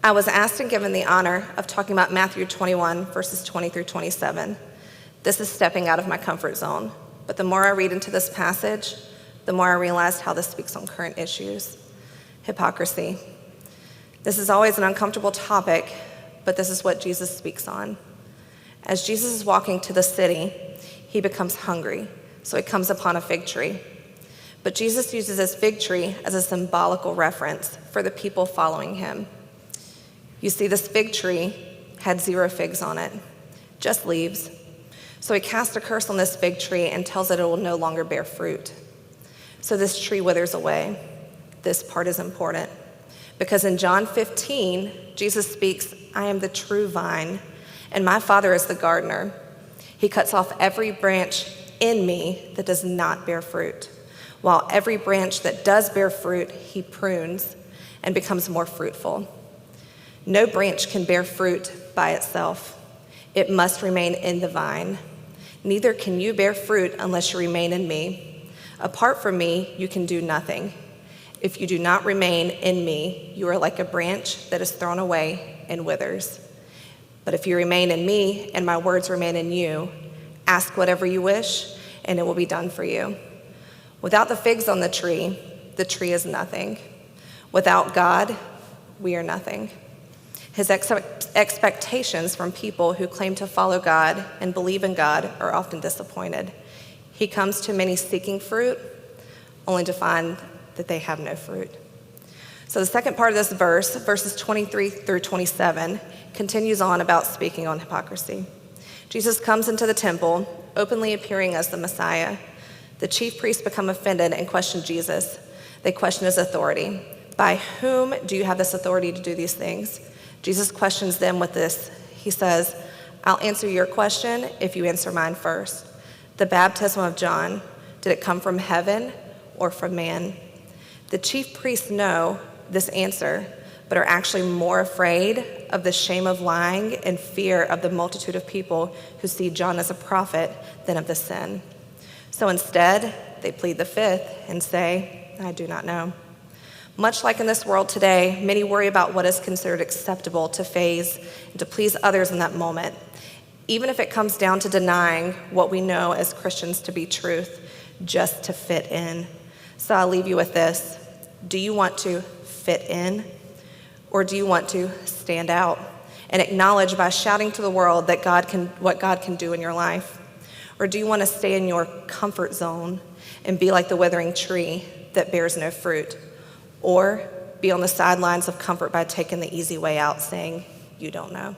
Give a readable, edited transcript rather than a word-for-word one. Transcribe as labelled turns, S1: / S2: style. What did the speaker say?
S1: I was asked and given the honor of talking about Matthew 21, verses 20 through 27. This is stepping out of my comfort zone, but the more I read into this passage, the more I realized how this speaks on current issues. Hypocrisy. This is always an uncomfortable topic, but this is what Jesus speaks on. As Jesus is walking to the city, he becomes hungry, so he comes upon a fig tree. But Jesus uses this fig tree as a symbolical reference for the people following him. You see, this fig tree had 0 figs on it, just leaves. So he casts a curse on this fig tree and tells it it will no longer bear fruit. So this tree withers away. This part is important because in John 15, Jesus speaks, "I am the true vine, and my Father is the gardener. He cuts off every branch in me that does not bear fruit, while every branch that does bear fruit, he prunes and becomes more fruitful. No branch can bear fruit by itself. It must remain in the vine. Neither can you bear fruit unless you remain in me. Apart from me, you can do nothing. If you do not remain in me, you are like a branch that is thrown away and withers. But if you remain in me and my words remain in you, ask whatever you wish, and it will be done for you. Without the figs on the tree is nothing. Without God, we are nothing." His expectations from people who claim to follow God and believe in God are often disappointed. He comes to many seeking fruit, only to find that they have no fruit. So the second part of this verse, verses 23 through 27, continues on about speaking on hypocrisy. Jesus comes into the temple, openly appearing as the Messiah. The chief priests become offended and question Jesus. They question his authority. By whom do you have this authority to do these things? Jesus questions them with this. He says, "I'll answer your question if you answer mine first. The baptism of John, did it come from heaven or from man?" The chief priests know this answer, but are actually more afraid of the shame of lying and fear of the multitude of people who see John as a prophet than of the sin. So instead, they plead the fifth and say, "I do not know." Much like in this world today, many worry about what is considered acceptable to phase and to please others in that moment, even if it comes down to denying what we know as Christians to be truth, just to fit in. So I'll leave you with this. Do you want to fit in, or do you want to stand out and acknowledge by shouting to the world that what God can do in your life? Or do you want to stay in your comfort zone and be like the withering tree that bears no fruit? Or be on the sidelines of comfort by taking the easy way out, saying, "You don't know"?